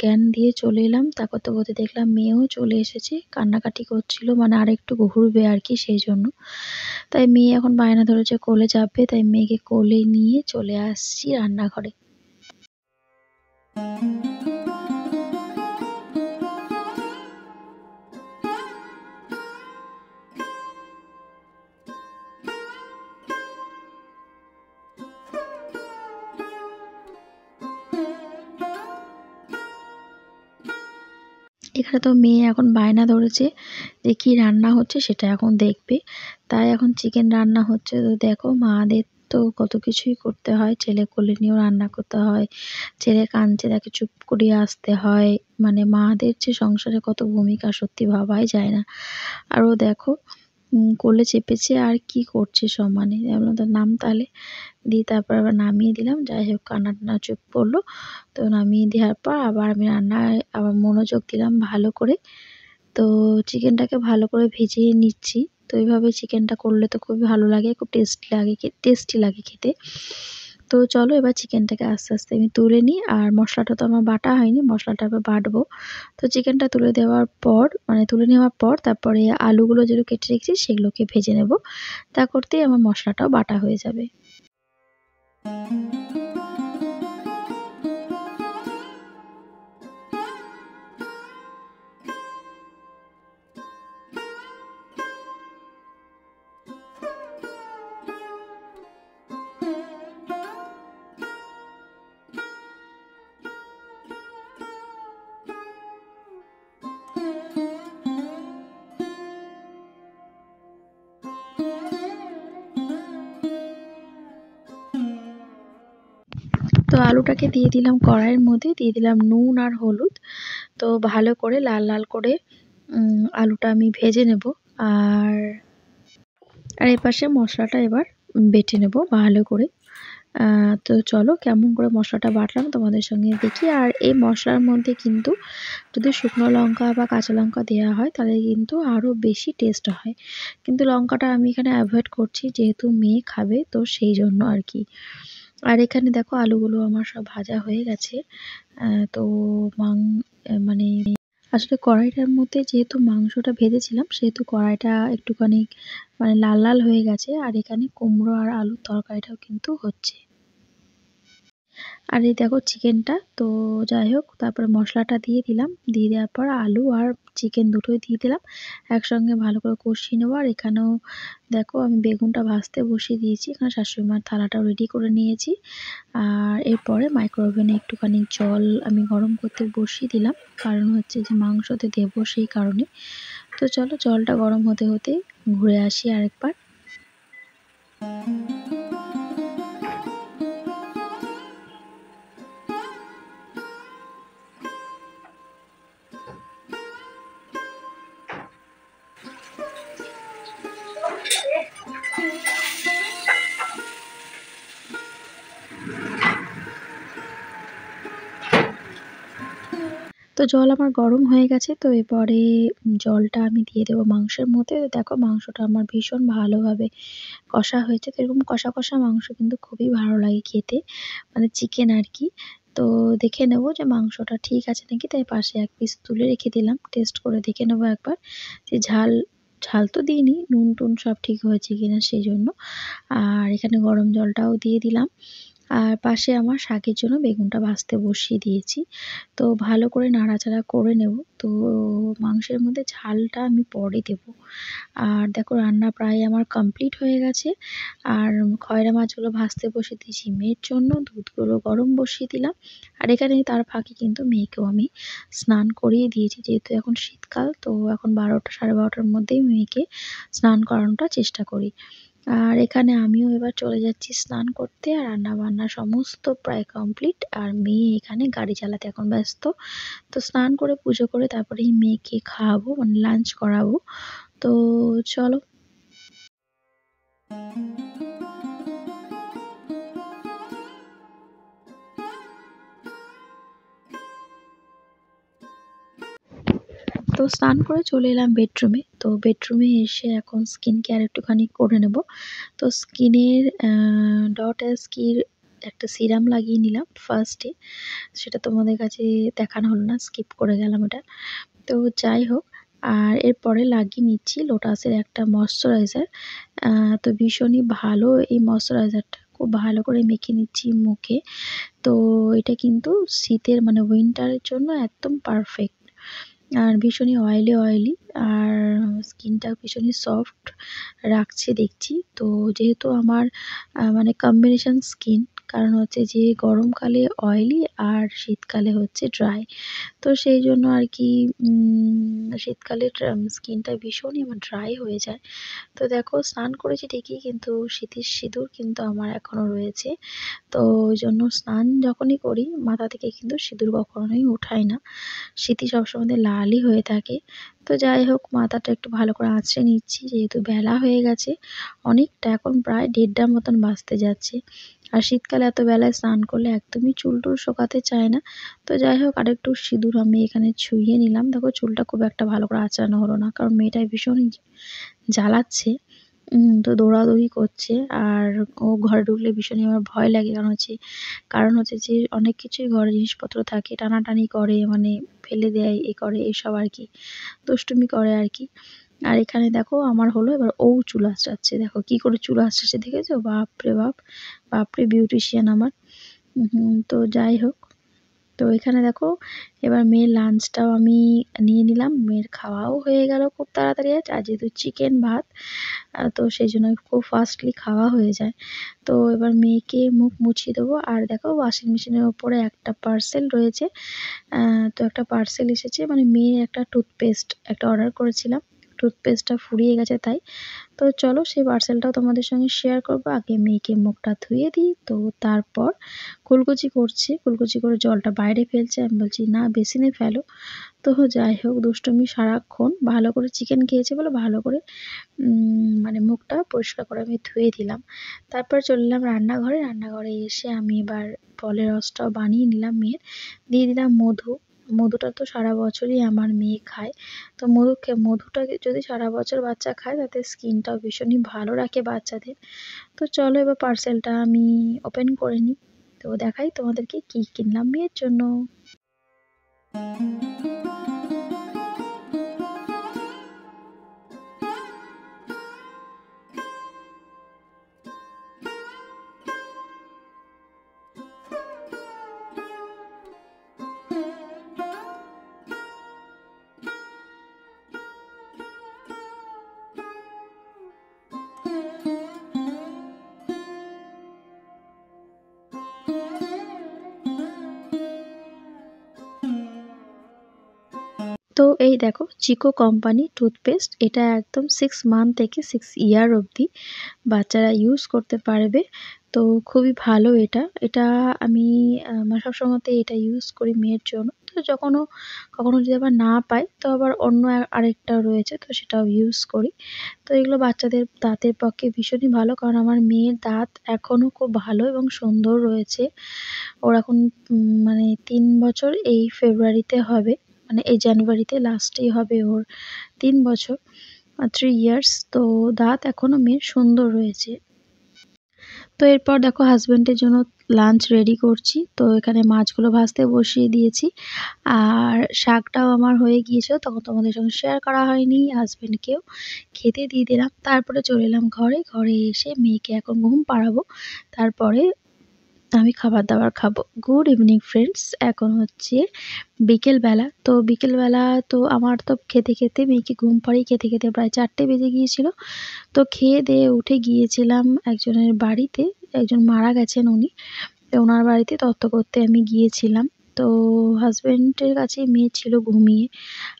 ক্যান দিয়ে চলে এলাম, তা করতে করতে দেখলাম মেয়েও চলে এসেছে, কান্নাকাটি করছিল, মানে আরেকটু ঘুরবে আর কি, সেই জন্য। তাই মেয়ে এখন বায়না ধরেছে কোলে যাবে, তাই মেয়েকে কোলে নিয়ে চলে আসছি রান্নাঘরে। এখানে তো মেয়ে এখন বায়না ধরেছে যে কি রান্না হচ্ছে সেটা এখন দেখবে, তাই এখন চিকেন রান্না হচ্ছে। তো দেখো মাদের তো কত কিছুই করতে হয়, ছেলে কোলে নিয়েও রান্না করতে হয়, ছেলে কাঁদছে তাকে চুপ করিয়ে আসতে হয়, মানে মাদের যে সংসারে কত ভূমিকা সত্যি ভাবাই যায় না। আর ও দেখো কোলে চেপেছে আর কি করছে সমানে, আমি বললাম তোর নাম তাহলে, দিয়ে তারপর আবার নামিয়ে দিলাম। যাই হোক কান্নাটা চুপ করলো। তো নামিয়ে দেওয়ার পর আবার আমি রান্নায় আবার মনোযোগ দিলাম ভালো করে। তো চিকেনটাকে ভালো করে ভেজে নিচ্ছি। তো এইভাবে চিকেনটা করলে তো খুবই ভালো লাগে, খুব টেস্টি লাগে খেতে। তো চলো এবার চিকেনটাকে আস্তে আস্তে আমি তুলে নিই, আর মশলাটা তো আমার বাটা হয়নি, মশলাটা আবার বাটবো। তো চিকেনটা তুলে দেওয়ার পর মানে তুলে নেওয়ার পর তারপরে আলুগুলো যেগুলো কেটে রেখেছি সেগুলোকে ভেজে নেব। তা করতেই আমার মশলাটাও বাটা হয়ে যাবে। তো আলুটাকে দিয়ে দিলাম কড়াইয়ের মধ্যে, দিয়ে দিলাম নুন আর হলুদ। তো ভালো করে লাল লাল করে আলুটা আমি ভেজে নেব। আর আর এপাশে মশলাটা এবার বেটে নেব ভালো করে। তো চলো কেমন করে মশলাটা বাটলাম তোমাদের সঙ্গে দেখি। আর এই মশলার মধ্যে কিন্তু যদি শুকনো লঙ্কা বা কাঁচা লঙ্কা দেওয়া হয় তাহলে কিন্তু আরও বেশি টেস্ট হয়, কিন্তু লঙ্কাটা আমি এখানে অ্যাভয়েড করছি যেহেতু মেয়ে খাবে, তো সেই জন্য আর কি। আর এখানে দেখো আলুগুলো আমার সব ভাজা হয়ে গেছে। তো মানে আসলে কড়াইটার মধ্যে যেহেতু মাংসটা ভেজেছিলাম সেহেতু কড়াইটা একটুখানি মানে লাল লাল হয়ে গেছে। আর এখানে কুমড়ো আর আলুর তরকারিটাও কিন্তু হচ্ছে। আর এই দেখো চিকেনটা তো যাই হোক তারপরে মশলাটা দিয়ে দিলাম, দিয়ে দেওয়ার পর আলু আর চিকেন দুটোই দিয়ে দিলাম, একসঙ্গে ভালো করে কষিয়ে নেবো। আর এখানেও দেখো আমি বেগুনটা ভাজতে বসিয়ে দিয়েছি, এখানে শাশুড়ি মার থালাটাও রেডি করে নিয়েছি। আর এরপরে মাইক্রো ওভেনে একটুখানি জল আমি গরম করতে বসিয়ে দিলাম, কারণ যে মাংসতে দেবো সেই কারণে। তো চলো জলটা গরম হতে হতে ঘুরে আসি আরেকবার। তো জল আমার গরম হয়ে গেছে, তো এরপরে জলটা আমি দিয়ে দেবো মাংসের মধ্যে। তো দেখো মাংসটা আমার ভীষণ ভালোভাবে কষা হয়েছে। তো এরকম কষা কষা মাংস কিন্তু খুবই ভালো লাগে খেতে, মানে চিকেন আর কি। তো দেখে নেবো যে মাংসটা ঠিক আছে নাকি, তাই পাশে এক পিস তুলে রেখে দিলাম, টেস্ট করে দেখে নেবো একবার যে ঝাল তো দিইনি, নুন টুন সব ঠিক হয়েছে কিনা সেই জন্য। আর এখানে গরম জলটাও দিয়ে দিলাম। আর পাশে আমার শাকের জন্য বেগুনটা ভাজতে বসিয়ে দিয়েছি। তো ভালো করে নাড়াচাড়া করে নেব। তো মাংসের মধ্যে ঝালটা আমি পরে দেব। আর দেখো রান্না প্রায় আমার কমপ্লিট হয়ে গেছে। আর খয়রা মাছগুলো ভাজতে বসিয়ে দিয়েছি মেয়ের জন্য, দুধগুলো গরম বসিয়ে দিলাম। আর এখানে তার ফাঁকে কিন্তু মেয়েকেও আমি স্নান করিয়ে দিয়েছি, যেহেতু এখন শীতকাল। তো এখন ১২টা ১২:৩০টার মধ্যেই মেয়েকে স্নান করানোটা চেষ্টা করি। আর এখানে আমিও এবার চলে যাচ্ছি স্নান করতে। আর রান্নাবান্না সমস্ত প্রায় কমপ্লিট। আর মেয়ে এখানে গাড়ি চালাতে এখন ব্যস্ত। তো স্নান করে পুজো করে তারপরেই মেয়েকে খাওয়াবো, মানে লাঞ্চ করাবো। তো চলো। তো স্নান করে চলে এলাম বেডরুমে। তো বেডরুমে এসে এখন স্কিন কেয়ার একটুখানি করে নেব। তো স্কিনের ডট-এস্কির একটা সিরাম লাগিয়ে নিলাম ফার্স্টে। সেটা তোমাদের কাছে দেখানো হলো না, স্কিপ করে গেলাম ওটা। তো যাই হোক, আর এরপরে লাগিয়ে নিচ্ছি লোটাসের একটা ময়েশ্চারাইজার। তো ভীষণই ভালো এই ময়েশ্চারাইজারটা। খুব ভালো করে মেখে নিচ্ছি মুখে। তো এটা কিন্তু শীতের মানে উইন্টারের জন্য একদম পারফেক্ট। আর ভীষণই অয়েলি আর স্কিনটা ভীষণই সফট রাখছে দেখছি। তো যেহেতু আমার মানে কম্বিনেশন স্কিন, কারণ হচ্ছে যে গরমকালে অয়েলি আর শীতকালে হচ্ছে ড্রাই। তো সেই জন্য আর কি শীতকালে স্কিনটা ভীষণই আমার ড্রাই হয়ে যায়। তো দেখো স্নান করেছি ঠিকই, কিন্তু শীতের সিঁদুর কিন্তু আমার এখনও রয়েছে। তো ওই জন্য স্নান যখনই করি মাথা থেকে কিন্তু সিঁদুর কখনোই উঠাই না। স্মৃতি সবসময় লালই হয়ে থাকে। তো যাই হোক, মাথাটা একটু ভালো করে আঁচড়ে নিচ্ছি, যেহেতু বেলা হয়ে গেছে অনেকটা, এখন প্রায় ১:৩০টার মতন বাজতে যাচ্ছে। আর শীতকালে এত বেলায় স্নান করলে একদমই চুল টুল শোকাতে চায় না। তো যাই হোক, আরেকটু সিঁদুর আমি এখানে ছুঁয়ে নিলাম। দেখো চুলটা খুব একটা ভালো করে আঁচড়ানো হলো না, কারণ মেয়েটা ভীষণই জ্বালাচ্ছে। তো দৌড়াদৌড়ি করছে। আর ও ঘরে ঢুকলে ভীষণই আমার ভয় লাগে, কারণ হচ্ছে যে অনেক কিছুই ঘরে জিনিসপত্র থাকে, টানাটানি করে, মানে ফেলে দেয়, এ করে, এসব আর কি, দুষ্টুমি করে আর কি। আর এখানে দেখো আমার হলো এবার ও চুল আঁচড়াচ্ছে। দেখো কি করে চুল আঁচড়াচ্ছে, দেখেছো? বাপরে বাপ! বাপরে বিউটিশিয়ান আমার। তো যাই হোক, তো এখানে দেখো এবার মেয়ের লাঞ্চটাও আমি নিয়ে নিলাম। মেয়ের খাওয়াও হয়ে গেল খুব তাড়াতাড়ি আজ। আর যেহেতু চিকেন ভাত, তো সেইজন্য খুব ফাস্টলি খাওয়া হয়ে যায়। তো এবার মেয়েকে মুখ মুছিয়ে দেবো। আর দেখো ওয়াশিং মেশিনের ওপরে একটা পার্সেল রয়েছে। তো একটা পার্সেল এসেছে, মানে মেয়ের একটা টুথপেস্ট একটা অর্ডার করেছিলাম। টুথপেস্টটা ফুরিয়ে গেছে তাই। তো চলো সেই পার্সেলটাও তোমাদের সঙ্গে শেয়ার করবো। আগে মেয়েকে মুখটা ধুয়ে দিই, তো তারপর কুলকুচি করছে। কুলকুচি করে জলটা বাইরে ফেলছে। আমি বলছি, "না, বেসিনে ফেলো।" তো যাই হোক, দুষ্টুমি সারাক্ষণ। ভালো করে চিকেন খেয়েছে বলে ভালো করে মানে মুখটা পরিষ্কার করে আমি ধুয়ে দিলাম। তারপর চলে এলাম রান্নাঘরে। রান্নাঘরে এসে আমি এবার ফলের রসটাও বানিয়ে নিলাম মেয়ের। দিয়ে দিলাম মধু। মধুটা তো সারা বছরই আমার মেয়ে খায়। তো মধুটা যদি সারা বছর বাচ্চা খায়, তাতে স্কিনটাও ভীষণই ভালো রাখে বাচ্চাদের। তো চলো এবার পার্সেলটা আমি ওপেন করে নিই। তো দেখাই তোমাদেরকে কি কিনলাম মেয়ের জন্য। তো এই দেখো চিকো কোম্পানি টুথপেস্ট। এটা একদম 6 মান্থ থেকে 6 ইয়ার অবধি বাচ্চারা ইউজ করতে পারবে। তো খুবই ভালো এটা। এটা আমি মানে সবসময়তে এটা ইউজ করি মেয়ের জন্য। তো কখনো যদি আবার না পাই, তো আবার অন্য আরেকটা রয়েছে, তো সেটাও ইউজ করি। তো এগুলো বাচ্চাদের দাঁতের পক্ষে ভীষণই ভালো, কারণ আমার মেয়ের দাঁত এখনও খুব ভালো এবং সুন্দর রয়েছে। ওর এখন মানে ৩ বছর এই ফেব্রুয়ারিতে হবে। মানে এই জানুয়ারিতে লাস্টেই হবে ওর ৩ বছর, 3 ইয়ার্স। তো দাঁত এখনও মেয়ের সুন্দর রয়েছে। তো এরপর দেখো হাসব্যান্ডের জন্য লাঞ্চ রেডি করছি। তো এখানে মাছগুলো ভাজতে বসিয়ে দিয়েছি। আর শাকটাও আমার হয়ে গিয়েছিল, তখন তোমাদের সঙ্গে শেয়ার করা হয়নি। হাসব্যান্ডকেও খেতে দিয়ে দিলাম। তারপরে চলে এলাম ঘরে। ঘরে এসে মেয়েকে এখন ঘুম পাড়াবো। তারপরে আমি খাবার দাবার খাবো। গুড ইভিনিং ফ্রেন্ডস, এখন হচ্ছে বিকেলবেলা। তো বিকেলবেলা তো আমার তো খেতে খেতে মেয়েকে ঘুম পাড়িয়ে খেতে খেতে প্রায় 4টে বেজে গিয়েছিল। তো খেয়ে দেয়ে উঠে গিয়েছিলাম একজনের বাড়িতে, একজন মারা গেছেন উনি। তো ওনার বাড়িতে তত্ত্ব করতে আমি গিয়েছিলাম। তো হাসব্যান্ডের কাছে মেয়ে ছিল ঘুমিয়ে।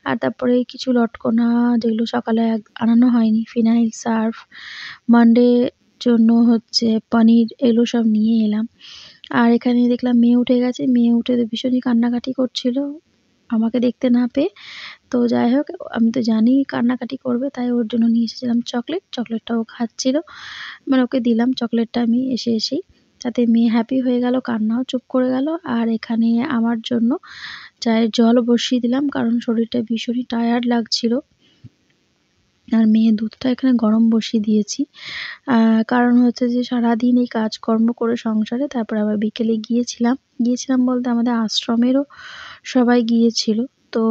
আর তারপরে কিছু লটকনা যেগুলো সকালে আনানো হয়নি, ফিনাইল, সার্ফ, মানডের জন্য হচ্ছে পনির, এগুলো সব নিয়ে এলাম। আর এখানে দেখলাম মেয়ে উঠে গেছে। মেয়ে উঠে তো ভীষণই কান্নাকাটি করছিল আমাকে দেখতে না পেয়ে। তো যাই হোক, আমি তো জানি কান্নাকাটি করবে, তাই ওর জন্য নিয়ে এসেছিলাম চকলেট। চকলেটটা ও খাচ্ছিল। মানে ওকে দিলাম চকলেটটা আমি এসেই। তাতে মেয়ে হ্যাপি হয়ে গেল, কান্নাও চুপ করে গেল। আর এখানে আমার জন্য চায়ের জল বসিয়ে দিলাম, কারণ শরীরটা ভীষণই টায়ার্ড লাগছিল। আর মেয়ের দুধটা এখানে গরম বসিয়ে দিয়েছি। কারণ হচ্ছে যে সারাদিন এই কাজকর্ম করে সংসারে, তারপরে আবার বিকেলে গিয়েছিলাম বলতে আমাদের আশ্রমেরও সবাই গিয়েছিল। তো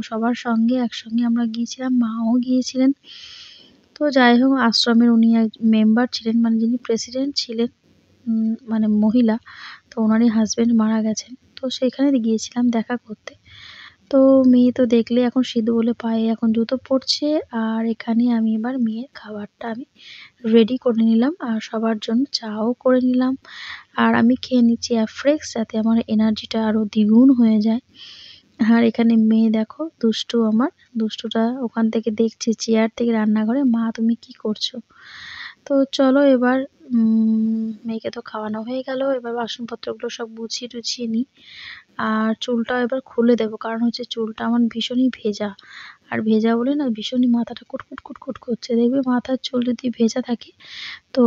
সবার সঙ্গে একসঙ্গে আমরা গিয়েছিলাম, মাও গিয়েছিলেন। তো যাই হোক, আশ্রমের উনি এক মেম্বার ছিলেন, মানে যিনি প্রেসিডেন্ট ছিলেন, মানে মহিলা। তো ওনারই হাসব্যান্ড মারা গেছেন। তো সেখানে গিয়েছিলাম দেখা করতে। তো মেয়ে তো দেখলে এখন সিধু বলে পায়ে এখন জুতো পরছে। আর এখানে আমি এবার মেয়ের খাবারটা আমি রেডি করে নিলাম, আর সবার জন্য চাও করে নিলাম। আর আমি খেয়ে নিচ্ছি অ্যাফ্রেক্স, যাতে আমার এনার্জিটা আরও দ্বিগুণ হয়ে যায়। আর এখানে মেয়ে দেখো দুষ্টু আমার, দুষ্টুটা ওখান থেকে দেখছে চেয়ার থেকে রান্নাঘরে, মা তুমি কি করছো? তো চলো এবার মেয়েকে তো খাওয়ানো হয়ে গেল, এবার বাসনপত্রগুলো সব গুছিয়ে টুছিয়ে নিই। আর চুলটাও এবার খুলে দেবো, কারণ হচ্ছে চুলটা আমার ভীষণই ভেজা। আর ভেজা বলে না ভীষণই মাথাটা কুটকুট কুটকুট করছে, দেখবে মাথার চুল যদি ভেজা থাকে তো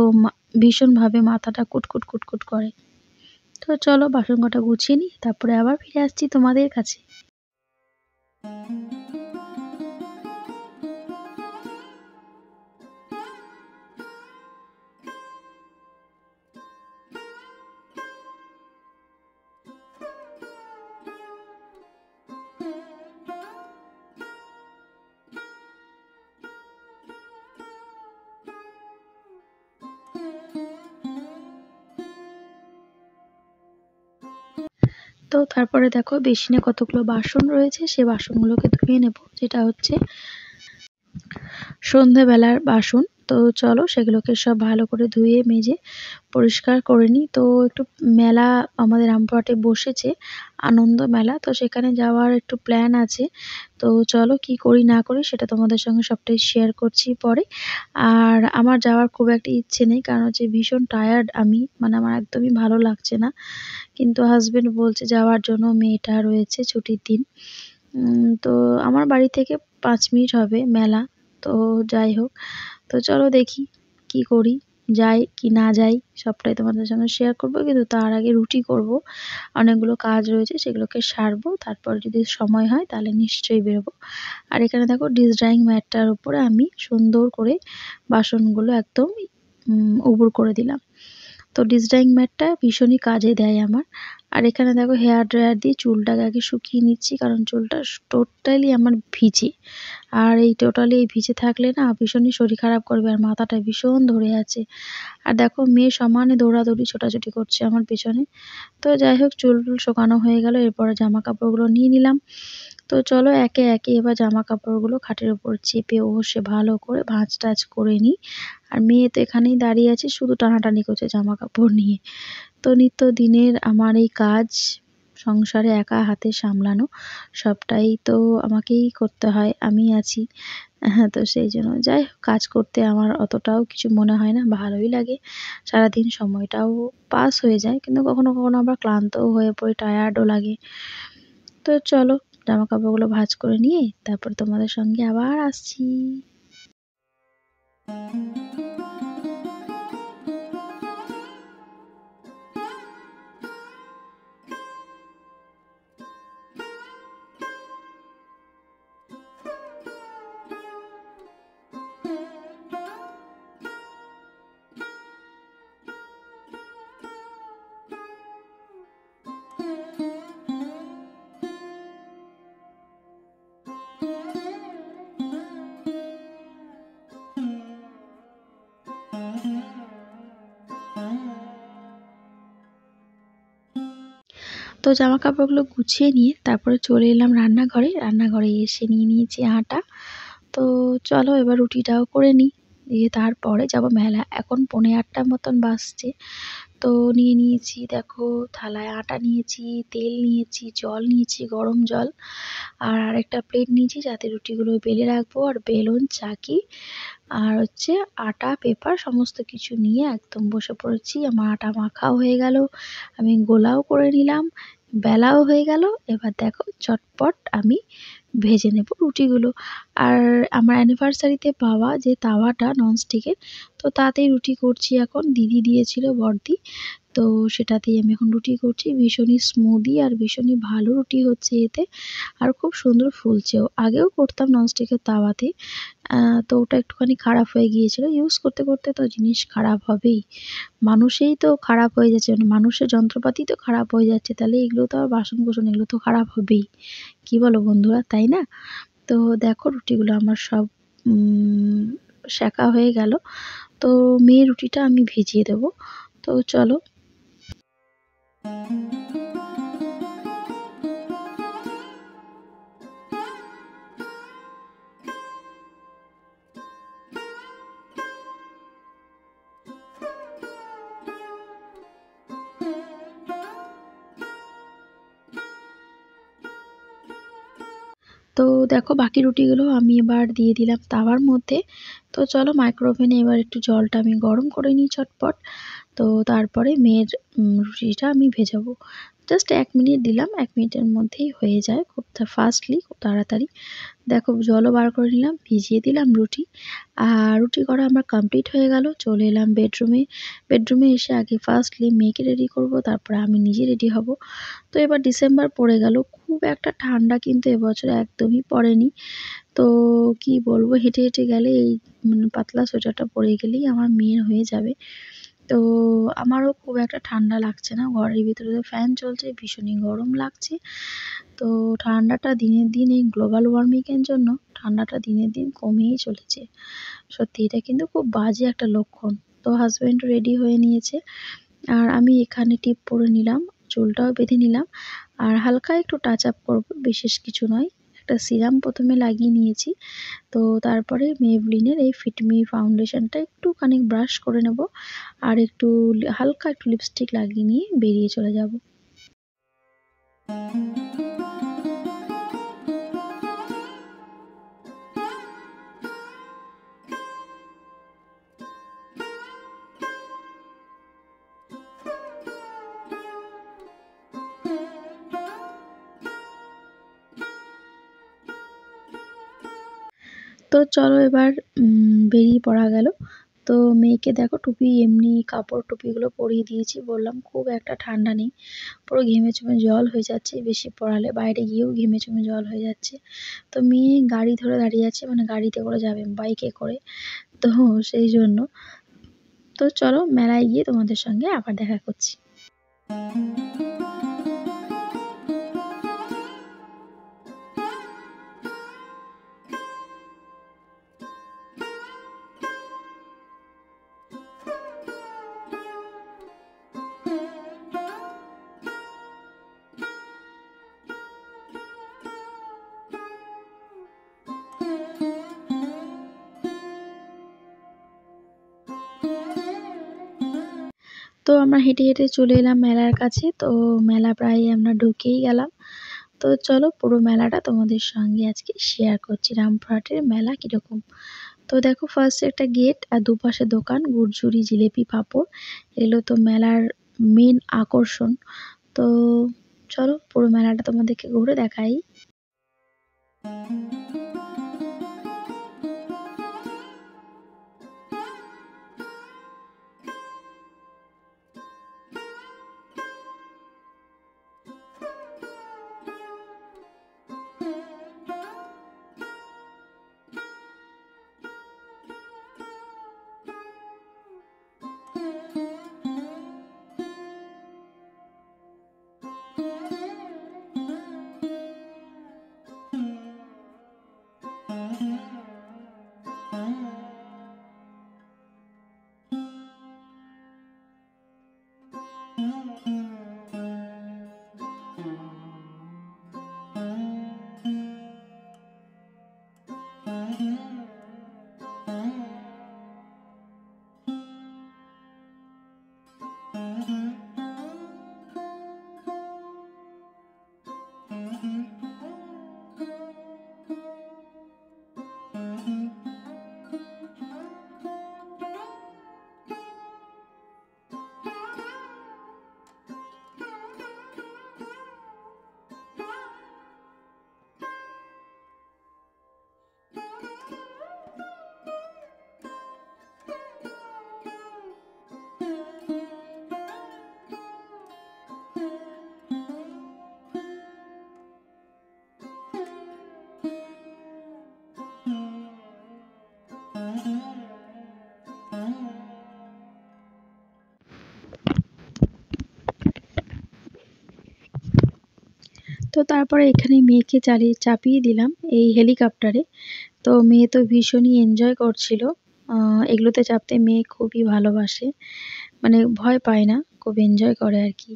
ভীষণভাবে মাথাটা কুটকুট কুটকুট করে। তো চলো বাসন কটা গুছিয়ে নিই, তারপরে আবার ফিরে আসছি তোমাদের কাছে। তো তারপরে দেখো বেসিনে কতগুলো বাসন রয়েছে, সে বাসনগুলোকে ধুয়ে নেব, যেটা হচ্ছে সন্ধেবেলার বাসন। তো চলো সেগুলোকে সব ভালো করে ধুয়ে মেজে পরিষ্কার করে নিই। তো একটু মেলা আমাদের রামপুরহাটে বসেছে, আনন্দ মেলা। তো সেখানে যাওয়ার একটু প্ল্যান আছে। তো চলো কি করি না করি সেটা তোমাদের সঙ্গে সবটাই শেয়ার করছি পরে। আর আমার যাওয়ার খুব একটা ইচ্ছে নেই, কারণ হচ্ছে ভীষণ টায়ার্ড আমি, মানে আমার একদমই ভালো লাগছে না। কিন্তু হাসব্যান্ড বলছে যাওয়ার জন্য, মেয়েটা রয়েছে ছুটির দিন। তো আমার বাড়ি থেকে 5 মিনিট হবে মেলা। তো যাই হোক, তো চলো দেখি কি করি, যাই কি না যাই সবটাই তোমাদের সঙ্গে শেয়ার করব। কিন্তু তার আগে রুটি করব, অনেকগুলো কাজ রয়েছে সেগুলোকে সারবো, তারপর যদি সময় হয় তাহলে নিশ্চয়ই বেরোবো। আর এখানে দেখো ডিশ ড্রাইং ম্যাটটার উপরে আমি সুন্দর করে বাসনগুলো একদম উবুড় করে দিলাম। তো ডিশ ড্রাইং ম্যাটটা ভীষণই কাজে দেয় আমার। আর এখানে দেখো হেয়ার ড্রায়ার দিয়ে চুলটাকে আগে শুকিয়ে নিচ্ছি, কারণ চুলটা টোটালি আমার ভিজে। আর এই টোটালি এই ভিজে থাকলে না ভীষণই শরীর খারাপ করবে, আর মাথাটা ভীষণ ধরে আছে। আর দেখো মেয়ে সমানে দৌড়াদৌড়ি ছোটাছুটি করছে আমার পেছনে। তো যাই হোক, চুল টুল শোকানো হয়ে গেল, এরপরে জামা কাপড়গুলো নিয়ে নিলাম। তো চলো একে একে এবার জামা কাপড়গুলো খাটের উপর চেপে বসে ভালো করে ভাঁজ টাজ করে নিই। আর মেয়ে তো এখানেই দাঁড়িয়ে আছে, শুধু টানাটানি করছে জামা কাপড় নিয়ে। তো নিত্যদিনের আমার এই কাজ, সংসারে একা হাতে সামলানো সবটাই তো আমাকেই করতে হয়, আমি আছি। হ্যাঁ, তো সেই জন্য যাই হোক, কাজ করতে আমার অতটাও কিছু মনে হয় না, ভালোই লাগে। সারাদিন সময়টাও পাস হয়ে যায়, কিন্তু কখনো কখনো আবার ক্লান্তও হয়ে পড়ি, টায়ার্ডও লাগে। তো চলো জামা কাপড়গুলো ভাঁজ করে নিয়ে তারপর তোমাদের সঙ্গে আবার আসছি। তো জামা কাপড়গুলো গুছিয়ে নিয়ে তারপরে চলে এলাম রান্নাঘরে। রান্নাঘরে এসে নিয়ে নিয়েছি আটা। তো চলো এবার রুটিটাও করে নিই, দিয়ে তারপরে যাব মেলা। এখন 8:45 মতন বাজছে। তো নিয়ে নিয়েছি দেখো, থালায় আটা নিয়েছি, তেল নিয়েছি, জল নিয়েছি, গরম জল। আর আরেকটা প্লেট নিয়েছি যাতে রুটিগুলো বেলে রাখবো, আর বেলুন, চাকি আর হচ্ছে আটা, পেপার সমস্ত কিছু নিয়ে একদম বসে পড়েছি। আমার আটা মাখাও হয়ে গেল, আমি গোলাও করে নিলাম, বেলাও হয়ে গেল। এবার দেখো চটপট আমি ভেজে নেব রুটিগুলো। আর আমার অ্যানিভার্সারিতে পাওয়া যে তাওয়াটা ননস্টিকের, তো তাতেই রুটি করছি এখন। দিদি দিয়েছিল, বড়দি। তো সেটাতেই আমি এখন রুটি করছি। ভীষণই স্মুদি আর ভীষণই ভালো রুটি হচ্ছে এতে, আর খুব সুন্দর ফুলছেও। আগেও করতাম ননস্টিকের তাওয়াতে, তো ওটা একটুখানি খারাপ হয়ে গিয়েছিল। ইউজ করতে করতে তো জিনিস খারাপ হবেই, মানুষেই তো খারাপ হয়ে যাচ্ছে, মানে মানুষের যন্ত্রপাতি তো খারাপ হয়ে যাচ্ছে, তাহলে এগুলো তো আর বাসন-কোসন এগুলো তো খারাপ হবেই। কি বলো বন্ধুরা, তাই না? তো দেখো রুটিগুলো আমার সব সেঁকা হয়ে গেল। তো মেয়ের রুটিটা আমি ভিজিয়ে দেবো। তো চলো। তো দেখো বাকি রুটিগুলো আমি এবার দিয়ে দিলাম তাওয়ার মধ্যে। তো চলো মাইক্রোওভেনে এবার একটু জলটা আমি গরম করে নিই চটপট। তো তারপরে মেয়ের রুটিটা আমি ভেজাবো। জাস্ট 1 মিনিট দিলাম, 1 মিনিটের মধ্যেই হয়ে যায় খুব ফাস্টলি, খুব তাড়াতাড়ি। দেখো জলও বার করে নিলাম, ভিজিয়ে দিলাম রুটি। আর রুটি করা আমার কমপ্লিট হয়ে গেল। চলে এলাম বেডরুমে। বেডরুমে এসে আগে ফার্স্টলি মেয়েকে রেডি করব, তারপরে আমি নিজে রেডি হব। তো এবার ডিসেম্বর পড়ে গেল, খুব একটা ঠান্ডা কিন্তু এবছর একদমই পড়েনি। তো কি বলবো, হেঁটে হেঁটে গেলে এই পাতলা সোয়েটারটা পরে গেলেই আমার মেয়ের হয়ে যাবে। তো আমারও খুব একটা ঠান্ডা লাগছে না, ঘরের ভিতরে তো ফ্যান চলছে, ভীষণই গরম লাগছে। তো ঠান্ডাটা দিনের দিন এই গ্লোবাল ওয়ার্মিংয়ের জন্য ঠান্ডাটা দিনের দিন কমেই চলেছে। সত্যি এটা কিন্তু খুব বাজে একটা লক্ষণ। তো হাজব্যান্ডও রেডি হয়ে নিয়েছে, আর আমি এখানে টিপ পরে নিলাম, চুলটাও বেঁধে নিলাম। আর হালকা একটু টাচ আপ করবো, বিশেষ কিছু নয়। একটা সিরাম প্রথমে লাগিয়ে নিয়েছি। তো তারপরে মেবলিনের এই ফিট মি ফাউন্ডেশনটা একটুখানি ব্রাশ করে নেব, আর একটু হালকা একটু লিপস্টিক লাগিয়ে নিয়ে বেরিয়ে চলে যাব। তো চলো এবার বেরিয়ে পড়া গেল। তো মেয়েকে দেখো টুপি, এমনি কাপড় টুপিগুলো পরিয়ে দিয়েছি, বললাম খুব একটা ঠান্ডা নেই। পুরো ঘেমে চুমে জল হয়ে যাচ্ছে, বেশি পড়ালে বাইরে গিয়েও ঘেমে চুমে জল হয়ে যাচ্ছে। তো মেয়ে গাড়ি ধরে দাঁড়িয়ে আছে, মানে গাড়িতে করে যাবে, বাইকে করে। তো সেই জন্য। তো চলো মেলায় গিয়ে তোমাদের সঙ্গে আবার দেখা করছি। তো আমরা হেঁটে হেঁটে চলে এলাম মেলার কাছে। তো মেলা প্রায় আমরা ঢুকেই গেলাম। তো চলো পুরো মেলাটা তোমাদের সঙ্গে আজকে শেয়ার করছি, রামপুরহাটের মেলা কীরকম। তো দেখো ফার্স্ট একটা গেট, আর দুপাশে দোকান, গুড়ঝুড়ি, জিলেপি, পাঁপড়, এগুলো তো মেলার মেন আকর্ষণ। তো চলো পুরো মেলাটা তোমাদেরকে ঘুরে দেখাই। তো তারপরে এখানে মেয়েকে চাপিয়ে দিলাম এই হেলিকপ্টারে। তো মেয়ে তো ভীষণই এনজয় করছিল। এগুলোতে চাপতে মেয়ে খুবই ভালোবাসে, মানে ভয় পায় না, খুব এনজয় করে আর কি।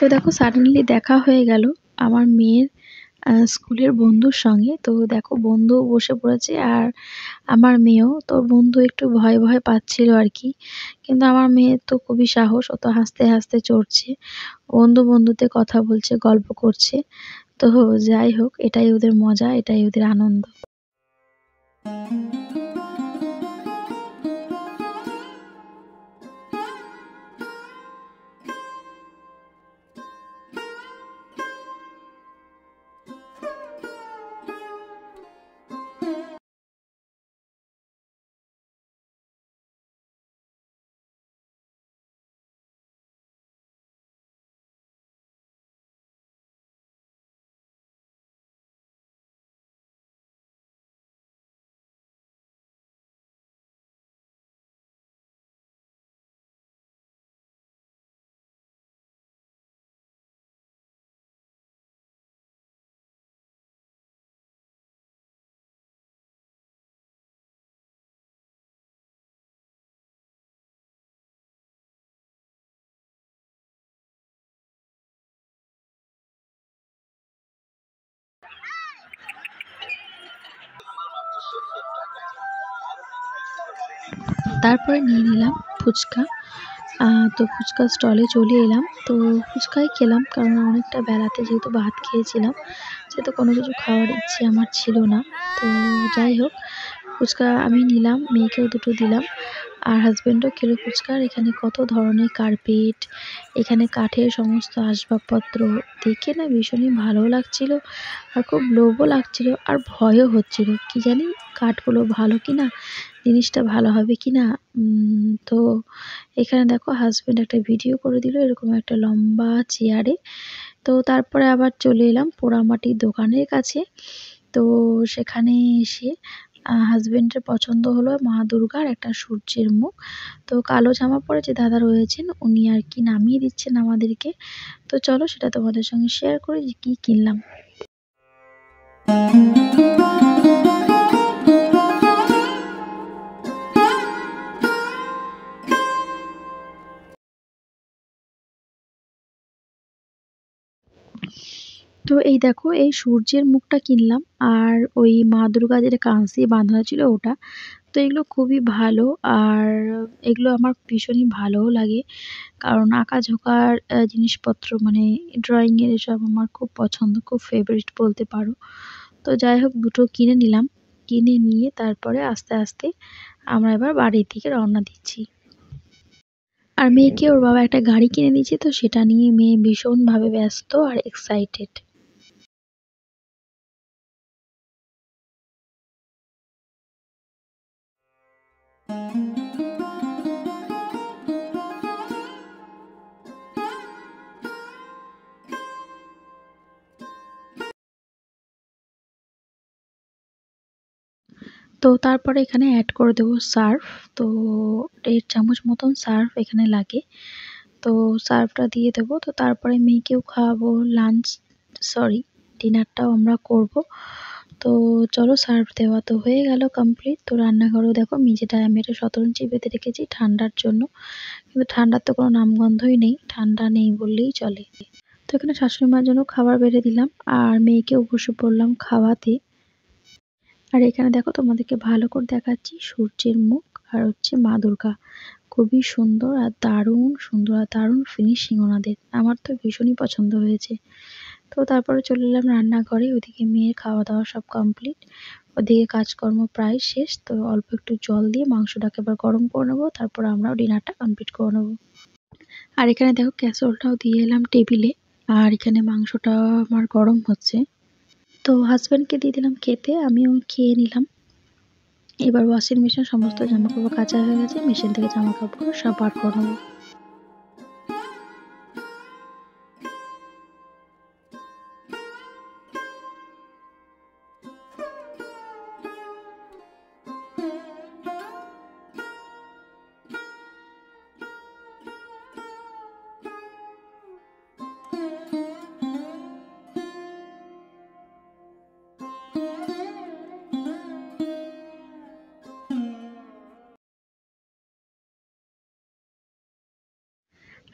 তো দেখো সাডেনলি দেখা হয়ে গেল আমার মেয়ের স্কুলের বন্ধুর সঙ্গে। তো দেখো বন্ধু বসে পড়েছে আর আমার মেয়েও। তো বন্ধু একটু ভয় ভয় পাচ্ছিল আর কি, কিন্তু আমার মেয়ের তো খুবই সাহস, ও তো হাসতে হাসতে চড়ছে, বন্ধু বন্ধুতে কথা বলছে, গল্প করছে। তো যাই হোক, এটাই ওদের মজা, এটাই ওদের আনন্দ। তারপরে নিয়ে নিলাম ফুচকা। তো ফুচকা স্টলে চলে এলাম। তো ফুচকাই খেলাম, কারণ অনেকটা বেলাতে যেহেতু ভাত খেয়েছিলাম, সেহেতু কোনো কিছু খাওয়ার ইচ্ছে আমার ছিল না। তো যাই হোক, ফুচকা আমি নিলাম, মেয়েকেও দুটো দিলাম, আর হাজব্যান্ডও খেলো ফুচকা। আর এখানে কত ধরনের কার্পেট, এখানে কাঠের সমস্ত আসবাবপত্র দেখে না ভীষণই ভালো লাগছিল, আর খুব লোভও লাগছিল, আর ভয়ও হচ্ছিল কি জানি কাঠগুলো ভালো কিনা, জিনিসটা ভালো হবে কিনা। তো এখানে দেখো হাজব্যান্ড একটা ভিডিও করে দিল এরকম একটা লম্বা চেয়ারে। তো তারপরে আবার চলে এলাম পোড়ামাটির দোকানের কাছে। তো সেখানে এসে হাজব্যান্ডের পছন্দ হলো মা দুর্গার একটা সূর্যের মুখ। তো কালো জামা পরে যে দাদা রয়েছেন উনি আর কি নামিয়ে দিচ্ছেন আমাদেরকে। তো চলো সেটা তোমাদের সঙ্গে শেয়ার করি যে কি কিনলাম। তো এই দেখো এই সূর্যের মুখটা কিনলাম, আর ওই মা দুর্গা যেটা কাঁচ দিয়ে বাঁধানো ছিল ওটা। তো এগুলো খুবই ভালো, আর এগুলো আমার ভীষণই ভালোও লাগে, কারণ আঁকাঝোঁকার জিনিসপত্র মানে ড্রয়িংয়ের এসব আমার খুব পছন্দ, খুব ফেভারিট বলতে পারো। তো যাই হোক দুটো কিনে নিলাম, কিনে নিয়ে তারপরে আস্তে আস্তে আমরা এবার বাড়ির দিকে রওনা দিচ্ছি। আর মেয়েকে ওর বাবা একটা গাড়ি কিনে দিয়েছে, তো সেটা নিয়ে মেয়ে ভীষণভাবে ব্যস্ত আর এক্সাইটেড। তো তারপরে এখানে অ্যাড করে দেবো সার্ফ। তো ১.৫ চামচ মতন সার্ফ এখানে লাগে। তো সার্ফটা দিয়ে দেবো। তো তারপরে মেয়েকেও খাওয়াবো, ডিনারটাও আমরা করব। তো চলো সার্ভ দেওয়া তো হয়ে গেল কমপ্লিট। তো রান্নাঘরেও দেখো মেঝেটা আমি একটা শতরঞ্চি বেঁধে রেখেছি ঠান্ডার জন্য। কিন্তু ঠান্ডার তো কোনো নামগন্ধই নেই, ঠান্ডা নেই বললেই চলে। তো এখানে শাশুড়ি মার জন্য খাবার বেড়ে দিলাম, আর মেয়েকেও বসে পড়লাম খাওয়াতে। আর এখানে দেখো তোমাদেরকে ভালো করে দেখাচ্ছি সূর্যের মুখ আর হচ্ছে মা দুর্গা। খুবই সুন্দর আর দারুণ সুন্দর, আর দারুণ ফিনিশিং ওনাদের, আমার তো ভীষণই পছন্দ হয়েছে। তো তারপরে চলে এলাম রান্নাঘরে, ওদিকে মেয়ের খাওয়া দাওয়া সব কমপ্লিট, ওদিকে কাজকর্ম প্রায় শেষ। তো অল্প একটু জল দিয়ে মাংসটাকে এবার গরম করে নেবো, তারপর আমরাও ডিনারটা কমপ্লিট করে নেবো। আর এখানে দেখো ক্যাসরোলটাও দিয়ে এলাম টেবিলে। আর এখানে মাংসটা আমার গরম হচ্ছে, তো হাজব্যান্ডকে দিয়ে দিলাম খেতে, আমিও খেয়ে নিলাম। এবার ওয়াশিং মেশিন সমস্ত জামাকাপড় কাচা হয়ে গেছে, মেশিন থেকে জামাকাপড় সব বার করে নেবো।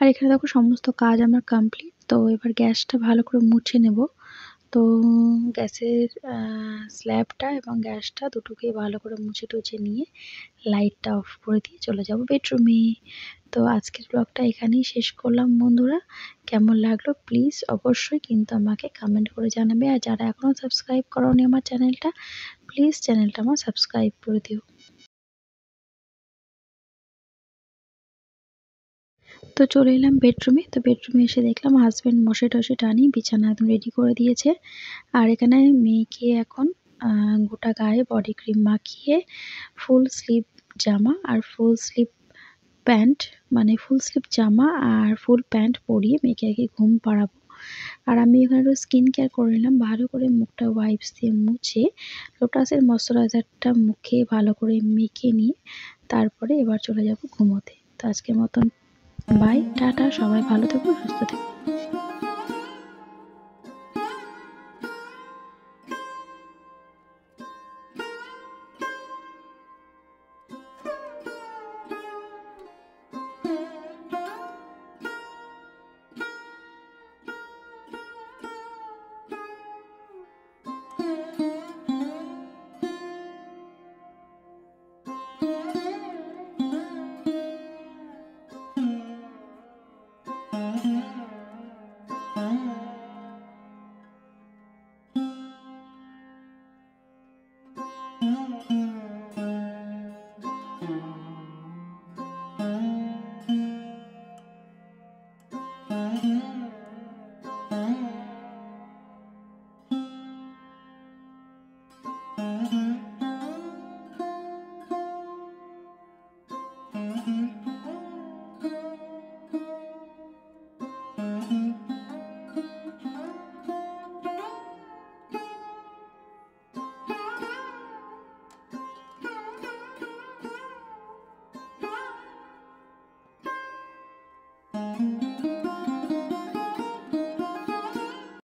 আর এখানে দেখো সমস্ত কাজ আমার কমপ্লিট। তো এবার গ্যাসটা ভালো করে মুছে নেব। তো গ্যাসের স্ল্যাবটা এবং গ্যাসটা দুটোকেই ভালো করে মুছে টুছে নিয়ে লাইটটা অফ করে দিয়ে চলে যাব বেডরুমে। তো আজকের ব্লগটা এখানেই শেষ করলাম বন্ধুরা। কেমন লাগলো প্লিজ অবশ্যই কিন্তু আমাকে কমেন্ট করে জানাবে। আর যারা এখনও সাবস্ক্রাইব করোনি আমার চ্যানেলটা, প্লিজ চ্যানেলটা আমার সাবস্ক্রাইব করে দিও। তো চলে এলাম বেডরুমে। তো বেডরুমে এসে দেখলাম হাজব্যান্ড মশারি টশারি টানিয়ে বিছানা একদম রেডি করে দিয়েছে। আর এখানে মেয়েকে এখন গোটা গায়ে বডি ক্রিম মাখিয়ে ফুল স্লিভ জামা আর ফুল স্লিভ প্যান্ট, মানে ফুল স্লিভ জামা আর ফুল প্যান্ট পরিয়ে মেয়েকে আগে ঘুম পাড়াবো। আর আমি এখানে একটু স্কিন কেয়ার করে নিলাম, ভালো করে মুখটা ওয়াইপস দিয়ে মুছে লোটাসের ময়শ্চারাইজারটা মুখে ভালো করে মেখে নিয়ে তারপরে এবার চলে যাব ঘুমোতে। তো আজকের মতন বাই, টাটা, সবাই ভালো থেকো, সুস্থ থেকো।